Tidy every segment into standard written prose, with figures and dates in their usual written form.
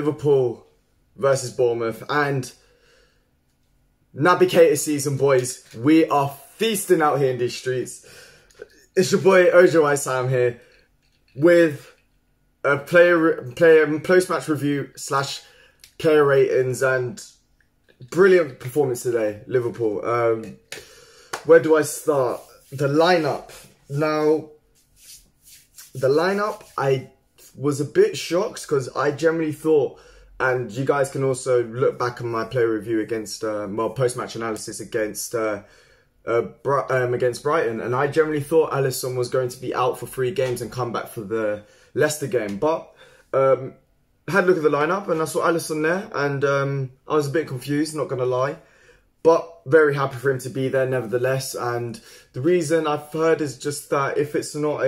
Liverpool versus Bournemouth, and Naby Keita season, boys. We are feasting out here in these streets. It's your boy Ojo Sam here with a player post-match review / player ratings, and brilliant performance today, Liverpool. Where do I start? The lineup. Now, the lineup, I was a bit shocked because I generally thought, and you guys can also look back on my player review against, post-match analysis against Brighton, and I generally thought Alisson was going to be out for 3 games and come back for the Leicester game. But I had a look at the lineup and I saw Alisson there, and I was a bit confused, not gonna lie, but very happy for him to be there nevertheless. And the reason I've heard is just that if it's not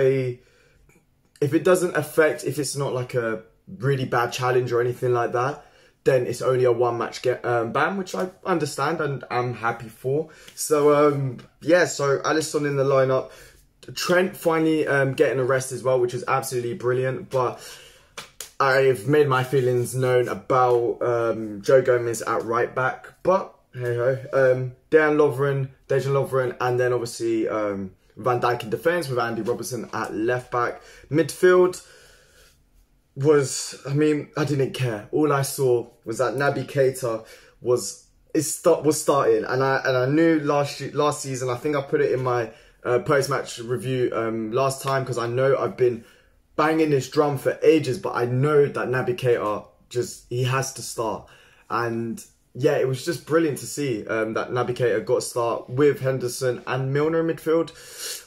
like a really bad challenge or anything like that, then it's only a 1-match ban, which I understand and I'm happy for. So yeah, so Alisson in the lineup. Trent finally getting a rest as well, which is absolutely brilliant. But I've made my feelings known about Joe Gomez at right back. But hey ho, Dejan Lovren, and then obviously Van Dijk in defence with Andy Robertson at left back. Midfield was, I mean, I didn't care. All I saw was that Naby Keita was starting, and I knew last season. I think I put it in my post-match review last time, because I know I've been banging this drum for ages, but I know that Naby Keita he has to start. And yeah, it was just brilliant to see that Naby Keita got a start with Henderson and Milner in midfield,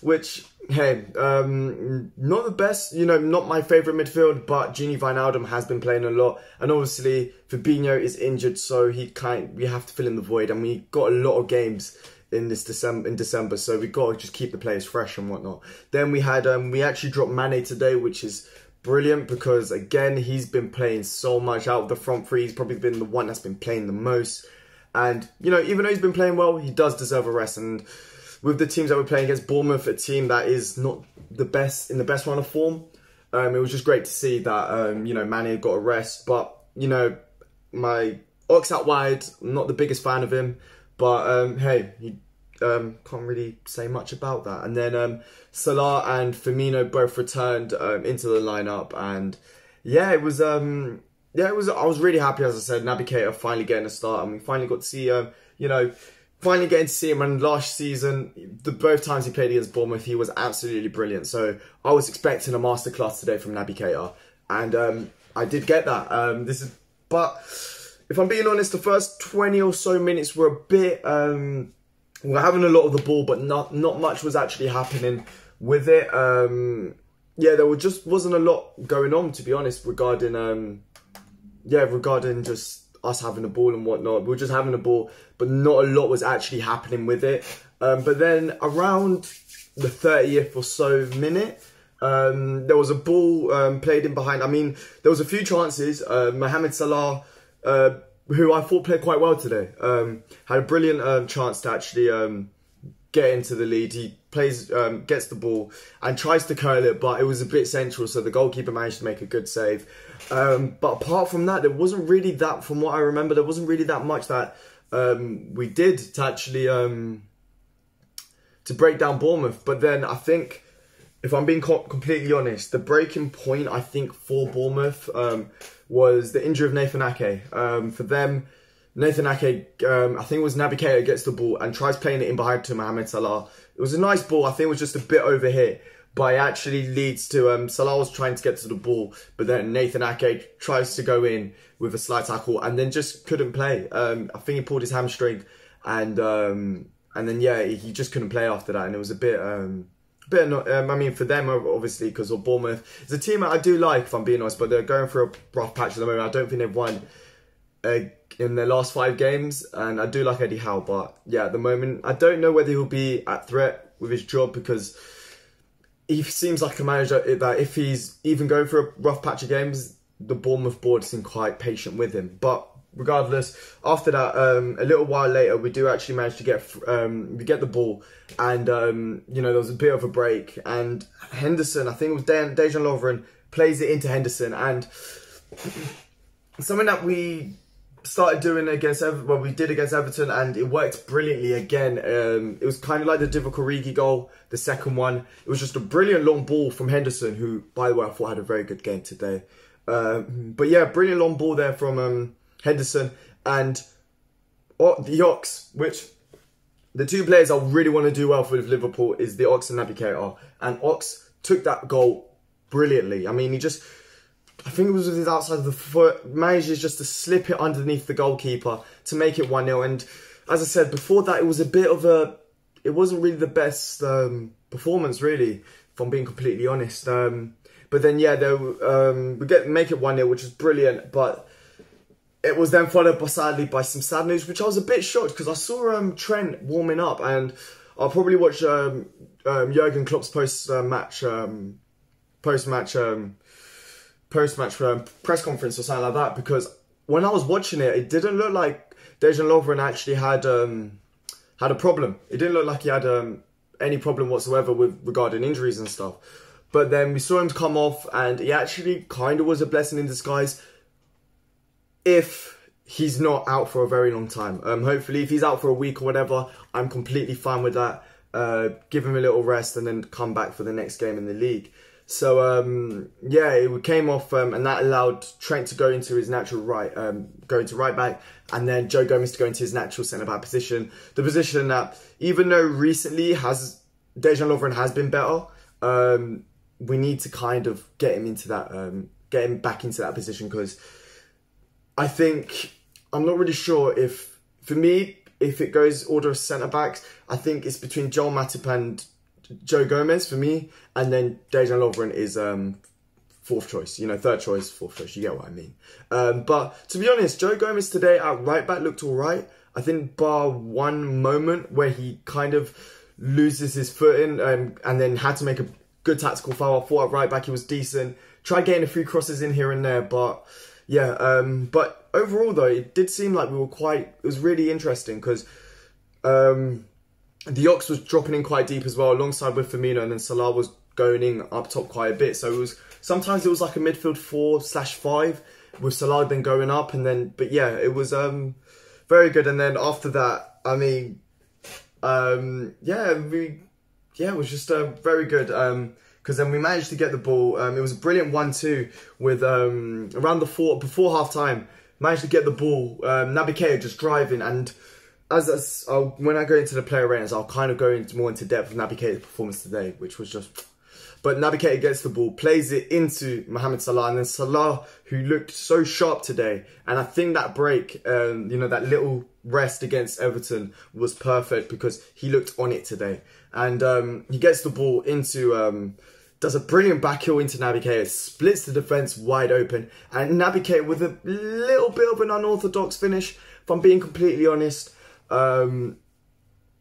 which, hey, not the best, not my favourite midfield, but Gini Wijnaldum has been playing a lot, and obviously Fabinho is injured, so we have to fill in the void, and we got a lot of games in December, so we got to just keep the players fresh and whatnot. Then we had we actually dropped Mane today, which is brilliant because, again, he's been playing so much out of the front three. He's probably been the one that's been playing the most, and even though he's been playing well, he does deserve a rest. And with the teams that we're playing against, Bournemouth, a team that is not the best in the best run of form, it was just great to see that Mane got a rest. But my Ox out wide, I'm not the biggest fan of him, but hey, he can't really say much about that. And then Salah and Firmino both returned into the lineup, and yeah, it was I was really happy, as I said, Naby Keita finally getting a start, and we finally got to see finally getting to see him. And last season, both times he played against Bournemouth, he was absolutely brilliant. So I was expecting a masterclass today from Naby Keita, and I did get that. But if I'm being honest, the first 20 or so minutes were a bit, we're having a lot of the ball, but not much was actually happening with it. Yeah, there just wasn't a lot going on, to be honest, regarding just us having the ball and whatnot. We were just having the ball, but not a lot was actually happening with it. But then around the 30th or so minute, there was a ball played in behind. I mean, there was a few chances. Mohamed Salah, who I thought played quite well today, had a brilliant chance to actually get into the lead. He gets the ball and tries to curl it, but it was a bit central, so the goalkeeper managed to make a good save. But apart from that, there wasn't really that, from what I remember, there wasn't really that much that we did to actually to break down Bournemouth. But then I think, if I'm being completely honest, the breaking point, I think, for Bournemouth was the injury of Nathan Ake. For them, Nathan Ake, I think it was Naby Keita, gets the ball and tries playing it in behind to Mohamed Salah. It was a nice ball. I think it was just a bit overhit, but it actually leads to Salah was trying to get to the ball, but then Nathan Ake tries to go in with a slight tackle and then just couldn't play. I think he pulled his hamstring, and then yeah, he just couldn't play after that, and it was a bit. I mean, for them, obviously, because of Bournemouth, it's a team that I do like, if I'm being honest, but they're going through a rough patch at the moment. I don't think they've won in their last 5 games, and I do like Eddie Howe, but yeah, at the moment, I don't know whether he'll be at threat with his job, because he seems like a manager that if he's even going through a rough patch of games, the Bournemouth board seem quite patient with him. But regardless, after that, a little while later, we do actually manage to get the ball, and there was a bit of a break, and Henderson, I think it was Dejan Lovren, plays it into Henderson, and something that we started doing against we did against Everton, and it worked brilliantly again. It was kind of like the Divock Origi goal, the second one. It was just a brilliant long ball from Henderson, who, by the way, I thought had a very good game today. But yeah, brilliant long ball there from Henderson. And the Ox, which the two players I really want to do well for with Liverpool is the Ox and Naby Keita. And Ox took that goal brilliantly. I mean, I think it was with his outside of the foot, manages just to slip it underneath the goalkeeper to make it 1-0. And as I said before that, it was a bit of it wasn't really the best performance, really, if I'm being completely honest. But then, yeah, we make it 1-0, which is brilliant. But it was then followed, sadly, by some sad news, which I was a bit shocked because I saw Trent warming up, and I'll probably watch Jurgen Klopp's post-match press conference or something like that, because when I was watching it, it didn't look like Dejan Lovren actually had a problem. It didn't look like he had any problem whatsoever regarding injuries and stuff. But then we saw him come off, and he actually kind of was a blessing in disguise if he's not out for a very long time. Hopefully, if he's out for a week or whatever, I'm completely fine with that. Give him a little rest and then come back for the next game in the league. So, yeah, it came off, and that allowed Trent to go into his natural right back, and then Joe Gomez to go into his natural centre-back position. The position that, even though recently Dejan Lovren has been better, we need to kind of get him into that, get him back into that position, because I'm not really sure if, for me, if it goes order of centre-backs, I think it's between Joel Matip and Joe Gomez for me, and then Dejan Lovren is fourth choice, third choice, fourth choice, you get what I mean. But to be honest, Joe Gomez today at right back looked alright. I think bar one moment where he kind of loses his footing and then had to make a good tactical foul. I thought at right back he was decent. Tried getting a few crosses in here and there, but yeah. But overall though, it did seem like it was really interesting because the Ox was dropping in quite deep as well, alongside with Firmino, and then Salah was going in up top quite a bit. So sometimes it was like a midfield 4/5 with Salah then going up, and then, but yeah, it was very good. And then after that, I mean, it was just very good. Because then we managed to get the ball. It was a brilliant 1-2 with around before half time. Managed to get the ball. Naby Keita just driving, and when I go into the player ratings, I'll kind of go more into depth with Naby Keita's performance today, which was just. But Naby Keita gets the ball, plays it into Mohamed Salah, and then Salah, who looked so sharp today, and I think that break, that little rest against Everton was perfect because he looked on it today, and he gets the ball into. Does a brilliant back heel into Naby Keita, splits the defence wide open, and Naby Keita with a little bit of an unorthodox finish, if I'm being completely honest.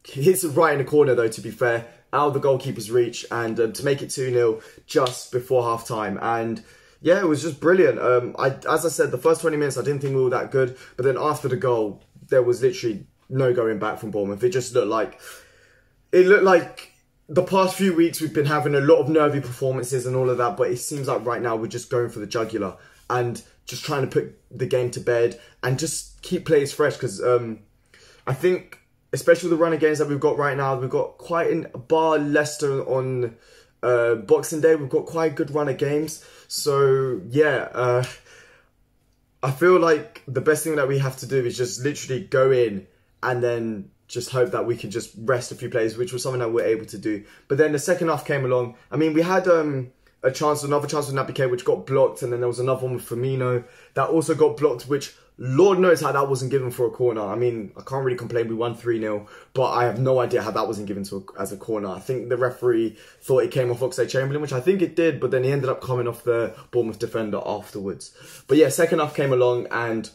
He hits it right in the corner though, to be fair, out of the goalkeeper's reach, and to make it 2-0 just before half time. And yeah, it was just brilliant. As I said, the first 20 minutes I didn't think we were that good, but then after the goal, there was literally no going back from Bournemouth. It just looked like the past few weeks we've been having a lot of nervy performances and all of that, but it seems like right now we're just going for the jugular and just trying to put the game to bed and just keep players fresh, because I think, especially with the run of games that we've got right now, we've got quite bar Leicester on Boxing Day, we've got quite a good run of games. So yeah, I feel like the best thing that we have to do is just literally go in and then just hope that we can just rest a few players, which was something that we're able to do. But then the second half came along. I mean, we had another chance with Naby Keita, which got blocked, and then there was another one with Firmino that also got blocked, which Lord knows how that wasn't given for a corner. I mean, I can't really complain. We won 3-0, but I have no idea how that wasn't given as a corner. I think the referee thought it came off Oxlade-Chamberlain, which I think it did, but then he ended up coming off the Bournemouth defender afterwards. But yeah, second half came along, and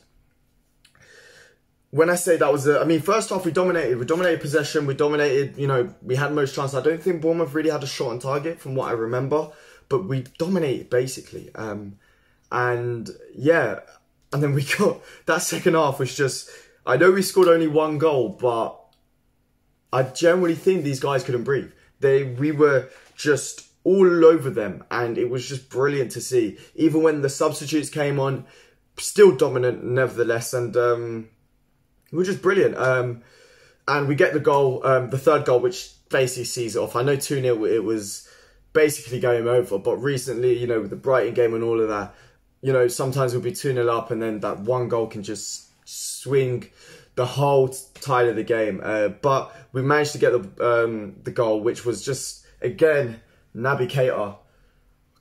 when I say that was first half we dominated possession, we dominated, we had most chances. I don't think Bournemouth really had a shot on target from what I remember, but we dominated basically. And yeah, and then we got, that second half was just, I know we scored only one goal, but I generally think these guys couldn't breathe. We were just all over them, and it was just brilliant to see. Even when the substitutes came on, still dominant nevertheless, and we were just brilliant. And we get the goal, the third goal, which basically sees it off. I know 2-0, it was basically game over, but recently, you know, with the Brighton game and all of that, you know, sometimes we'll be 2-0 up and then that one goal can just swing the whole tide of the game. But we managed to get the goal, which was just, again, Naby Keita.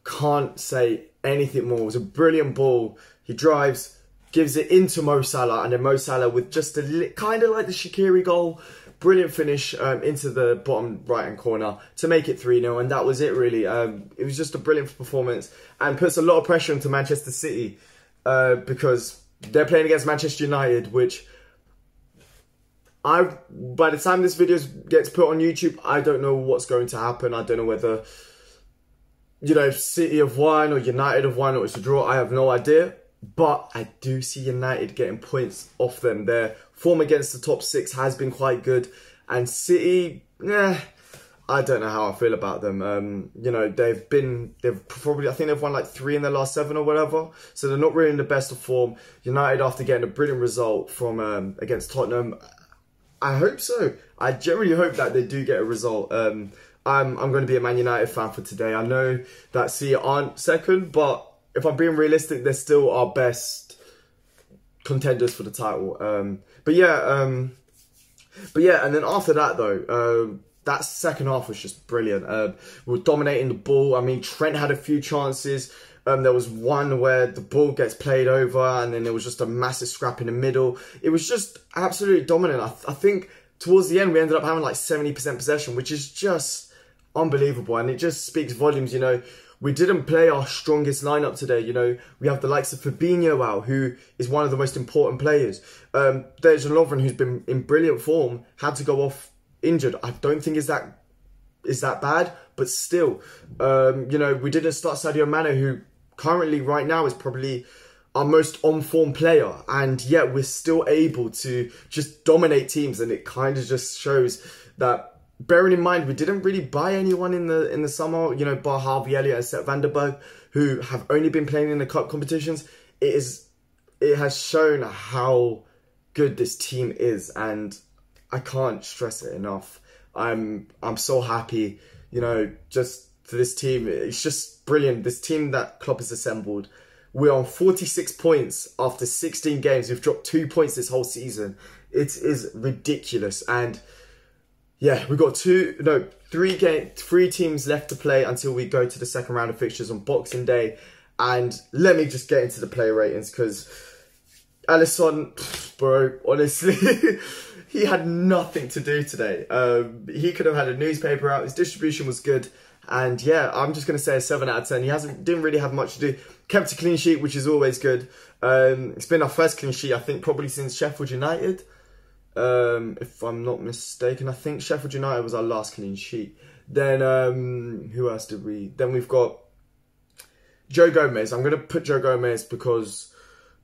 Can't say anything more. It was a brilliant ball. He drives, gives it into Mo Salah, and then Mo Salah with just a kind of like the Shaqiri goal, brilliant finish into the bottom right-hand corner to make it 3-0, and that was it really. It was just a brilliant performance and puts a lot of pressure into Manchester City because they're playing against Manchester United, which by the time this video gets put on YouTube, I don't know what's going to happen. I don't know whether, you know, City have won or United have won or it's a draw. I have no idea. But I do see United getting points off them. Their form against the top 6 has been quite good. And City, I don't know how I feel about them. You know, they've probably, I think they've won like 3 in their last 7 or whatever. So they're not really in the best of form. United, after getting a brilliant result from against Tottenham, I hope so. I generally hope that they do get a result. I'm going to be a Man United fan for today. I know that City aren't second, but if I'm being realistic, they're still our best contenders for the title. But yeah, and then after that though, that second half was just brilliant. We were dominating the ball. I mean, Trent had a few chances. There was one where the ball gets played over and then there was just a massive scrap in the middle. It was just absolutely dominant. I think towards the end we ended up having like 70% possession, which is just unbelievable. And it just speaks volumes, you know. We didn't play our strongest lineup today, you know. We have the likes of Fabinho out, who is one of the most important players. There's Lovren, who's been in brilliant form, had to go off injured. I don't think is that bad, but still, you know, we didn't start Sadio Mane, who currently right now is probably our most on-form player, and yet we're still able to just dominate teams, and it kind of just shows that, bearing in mind, we didn't really buy anyone in the summer, you know, bar Harvey Elliott and Sepp van der Berg, who have only been playing in the cup competitions. It has shown how good this team is, and I can't stress it enough. I'm so happy, you know, just for this team. It's just brilliant. This team that Klopp has assembled. We're on 46 points after 16 games. We've dropped 2 points this whole season. It is ridiculous. And yeah, we've got three teams left to play until we go to the second round of fixtures on Boxing Day. And let me just get into the player ratings, because Alisson, bro, honestly, he had nothing to do today. He could have had a newspaper out. His distribution was good. And yeah, I'm just going to say a 7 out of 10. He didn't really have much to do. Kept a clean sheet, which is always good. It's been our first clean sheet, I think, probably since Sheffield United. If I'm not mistaken, I think Sheffield United was our last clean sheet. Then, who else did we? Then we've got Joe Gomez. I'm going to put Joe Gomez because,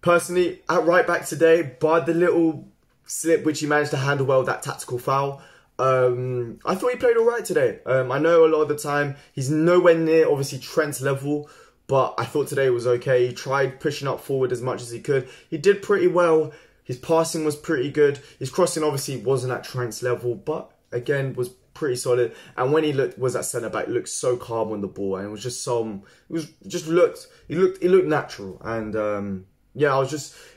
personally, at right back today, by the little slip which he managed to handle well, that tactical foul, I thought he played alright today. I know a lot of the time he's nowhere near, obviously, Trent's level, but I thought today was okay. He tried pushing up forward as much as he could. He did pretty well. His passing was pretty good. His crossing obviously wasn't at Trent's level, but again was pretty solid. And when he was at centre back, looked so calm on the ball, and it was just he looked natural. And yeah,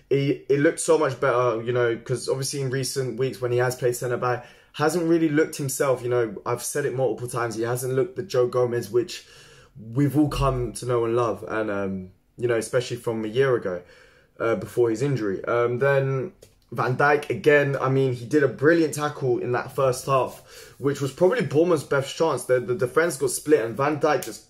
it looked so much better, you know, because obviously in recent weeks when he has played centre back, hasn't really looked himself. You know, I've said it multiple times. He hasn't looked the Joe Gomez which we've all come to know and love, and you know, especially from a year ago. Before his injury. Then Van Dijk, again, I mean, he did a brilliant tackle in that first half, which was probably Bournemouth's best chance. The defence got split and Van Dijk just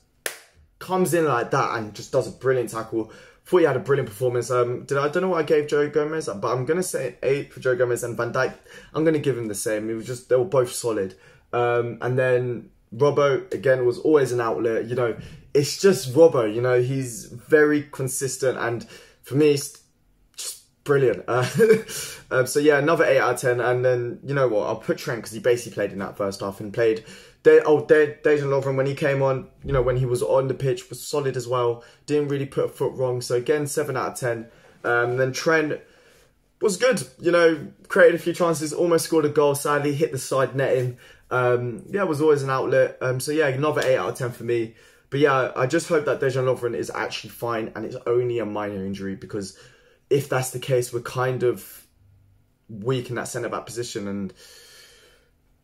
comes in like that and just does a brilliant tackle. Thought he had a brilliant performance. I don't know what I gave Joe Gomez, but I'm going to say 8 for Joe Gomez, and Van Dijk, I'm going to give him the same. It was just, they were both solid. And then Robbo, again, was always an outlet. You know, it's just Robbo, you know, he's very consistent, and for me, it's just brilliant. So yeah, another 8 out of 10. And then, you know what, I'll put Trent, because he basically played in that first half and played. Dejan Lovren, when he came on, you know, when he was on the pitch, was solid as well. Didn't really put a foot wrong. So again, 7 out of 10. Then Trent was good, you know, created a few chances, almost scored a goal, sadly, hit the side netting. Yeah, was always an outlet. So yeah, another 8 out of 10 for me. But yeah, I just hope that Dejan Lovren is actually fine and it's only a minor injury, because if that's the case, we're kind of weak in that centre-back position and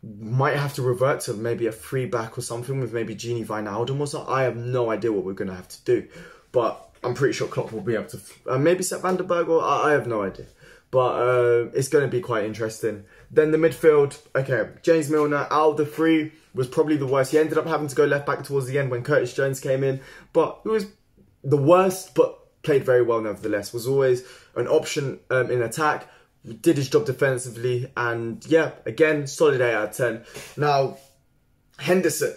might have to revert to maybe a 3-back or something with maybe Gini Wijnaldum or something. I have no idea what we're going to have to do. But I'm pretty sure Klopp will be able to maybe set Van der Berg, or I have no idea. But it's going to be quite interesting. Then the midfield, okay, James Milner, out of the 3, was probably the worst. He ended up having to go left back towards the end when Curtis Jones came in. But it was the worst, but played very well nevertheless. Was always an option in attack. Did his job defensively. And yeah, again, solid 8 out of 10. Now, Henderson.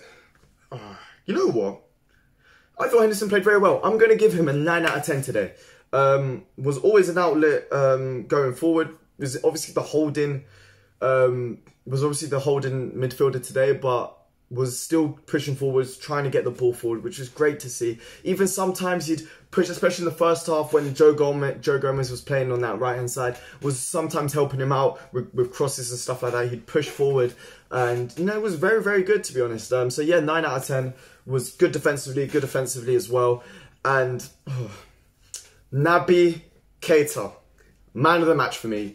You know what? I thought Henderson played very well. I'm going to give him a 9 out of 10 today. Was always an outlet going forward. Was obviously the holding midfielder today, but was still pushing forwards, trying to get the ball forward, which was great to see. Even sometimes he'd push, especially in the first half when Joe Gomez was playing on that right-hand side, was sometimes helping him out with crosses and stuff like that. He'd push forward and, you know, it was very, very good, to be honest. So yeah, 9 out of 10. Was good defensively as well. And Naby Keita, man of the match for me.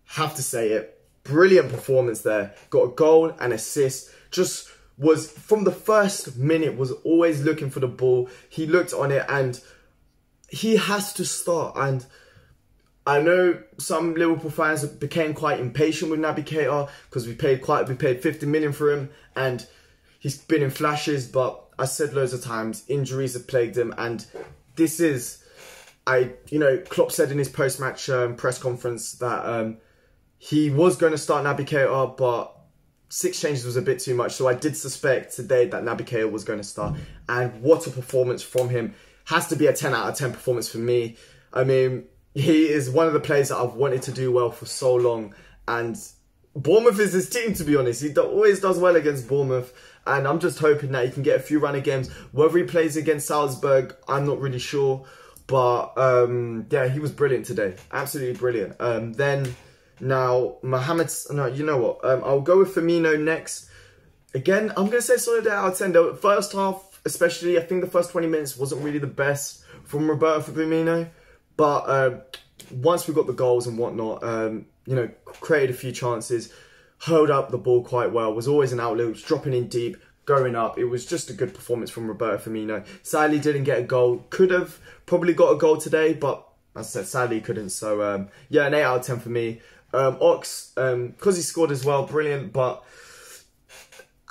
Have to say it. Brilliant performance there. Got a goal and assist. Just was, from the first minute, was always looking for the ball. He looked on it and he has to start. And I know some Liverpool fans became quite impatient with Naby Keita because we paid 50 million for him and he's been in flashes, but I said loads of times, injuries have plagued him, and this is, Klopp said in his post-match press conference that he was going to start Naby Keita, but 6 changes was a bit too much, so I did suspect today that Naby Keita was going to start, and what a performance from him. Has to be a 10 out of 10 performance for me. I mean, he is one of the players that I've wanted to do well for so long, and Bournemouth is his team, to be honest. He always does well against Bournemouth. And I'm just hoping that he can get a few running games. Whether he plays against Salzburg, I'm not really sure. But, yeah, he was brilliant today. Absolutely brilliant. Then, now, you know what? I'll go with Firmino next. Again, I'm going to say solid 8 out of 10. The first half, especially, I think the first 20 minutes wasn't really the best from Roberto Firmino. But once we got the goals and whatnot, you know, created a few chances. Held up the ball quite well, was always an outlet, was dropping in deep, going up. It was just a good performance from Roberto Firmino. Sadly, didn't get a goal. Could have probably got a goal today, but as I said, sadly couldn't. So, yeah, an 8 out of 10 for me. Ox, because he scored as well, brilliant, but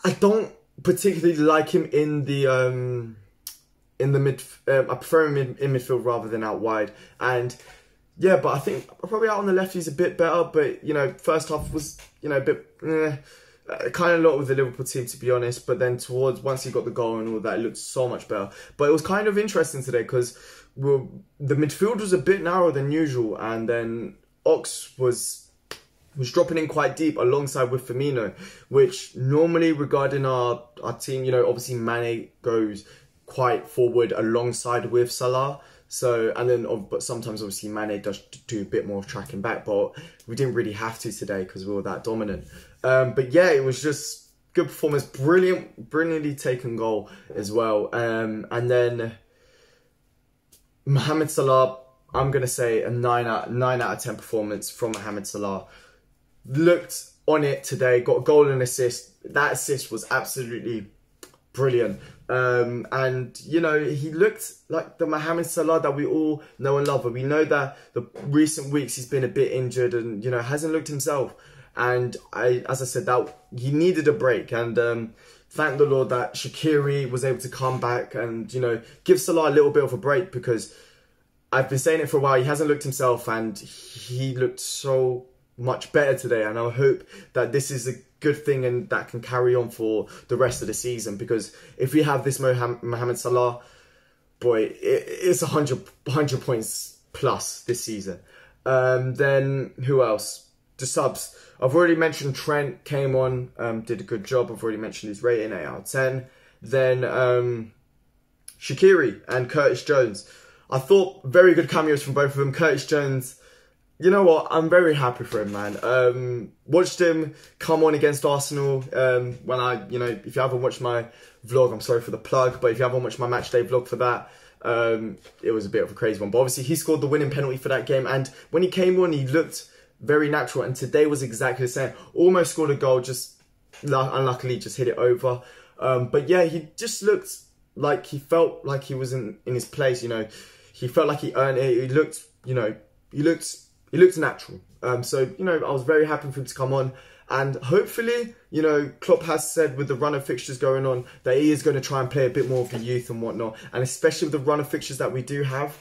I don't particularly like him in the mid. I prefer him in midfield rather than out wide. And yeah, but I think probably out on the left he's a bit better. But, you know, first half was, you know, a bit kind of a lot with the Liverpool team, to be honest. But then once he got the goal and all that, it looked so much better. But it was kind of interesting today because the midfield was a bit narrower than usual. And then Ox was dropping in quite deep alongside with Firmino, which normally regarding our team, you know, obviously Mane goes quite forward alongside with Salah. So, and then, but sometimes obviously Mane does do a bit more tracking back, but we didn't really have to today because we were that dominant. But yeah, it was just good performance, brilliantly taken goal as well. And then Mohamed Salah, I'm going to say a 9 out of 10 performance from Mohamed Salah. Looked on it today, got a goal and assist. That assist was absolutely brilliant. And, you know, he looked like the Mohamed Salah that we all know and love. But we know that the recent weeks he's been a bit injured and, you know, hasn't looked himself. And as I said, that he needed a break. And thank the Lord that Shaqiri was able to come back and, you know, give Salah a little bit of a break, because I've been saying it for a while. He hasn't looked himself and he looked so much better today. And I hope that this is a good thing and that can carry on for the rest of the season, because if we have this Mohamed Salah, boy, it's 100 points plus this season. Then who else? The subs. I've already mentioned Trent came on, did a good job. I've already mentioned his rating, 8 out of 10. Then Shaqiri and Curtis Jones. I thought very good cameos from both of them. Curtis Jones, you know what? I'm very happy for him, man. Watched him come on against Arsenal. When if you haven't watched my vlog, I'm sorry for the plug, but if you haven't watched my match day vlog for that, it was a bit of a crazy one. But obviously he scored the winning penalty for that game, and when he came on, he looked very natural, and today was exactly the same. Almost scored a goal, just unluckily just hit it over. But yeah, he just looked like he felt like he was in his place, you know. He felt like he earned it. He looked, you know, he looked natural. So, you know, I was very happy for him to come on. And hopefully, you know, Klopp has said with the run of fixtures going on that he is going to try and play a bit more of the youth and whatnot. And especially with the run of fixtures that we do have.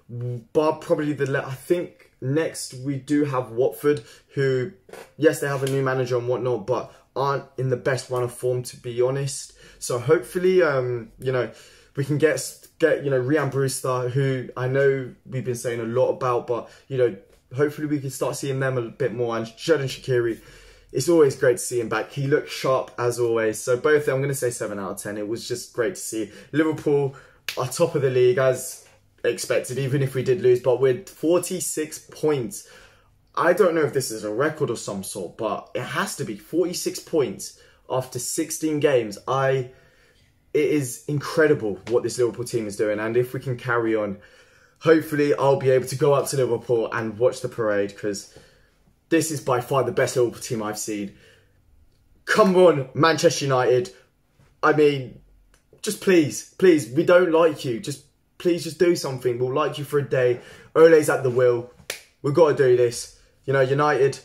But probably I think next we do have Watford, who, yes, they have a new manager and whatnot, but aren't in the best run of form, to be honest. So hopefully, you know, we can get you know, Ryan Brewster, who I know we've been saying a lot about, but, you know, hopefully we can start seeing them a bit more. And Xherdan Shaqiri, it's always great to see him back. He looked sharp as always. So both of them, I'm going to say 7 out of 10. It was just great to see. Liverpool are top of the league as expected, even if we did lose, but with 46 points. I don't know if this is a record of some sort, but it has to be 46 points after 16 games. It is incredible what this Liverpool team is doing, and if we can carry on, hopefully I'll be able to go up to Liverpool and watch the parade, because this is by far the best Liverpool team I've seen. Come on, Manchester United. I mean, just please, we don't like you. Please just do something. We'll like you for a day. Ole's at the wheel. We've got to do this. You know, United,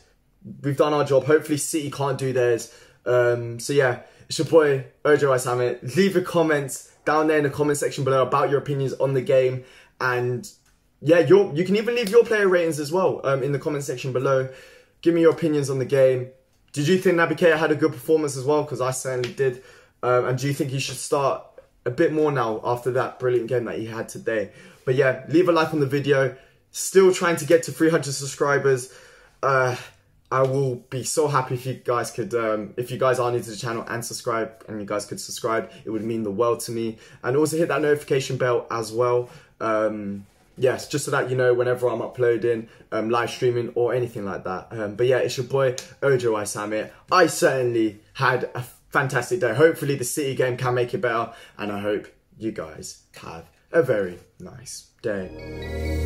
we've done our job. Hopefully City can't do theirs. So yeah, it's your boy, Ojo Isame. Leave your comments down there in the comment section below about your opinions on the game. And yeah, you can even leave your player ratings as well in the comment section below. Give me your opinions on the game. Did you think Naby Keita had a good performance as well? Because I certainly did. And do you think he should start a bit more now after that brilliant game that he had today? But yeah, leave a like on the video. Still trying to get to 300 subscribers. I will be so happy if you guys could, if you guys are new to the channel and subscribe, and you guys could subscribe. It would mean the world to me. And also hit that notification bell as well. Yes, just so that you know whenever I'm uploading, live streaming or anything like that. But yeah, it's your boy, Ojo Isame. I certainly had a fantastic day. Hopefully the City game can make it better. And I hope you guys have a very nice day.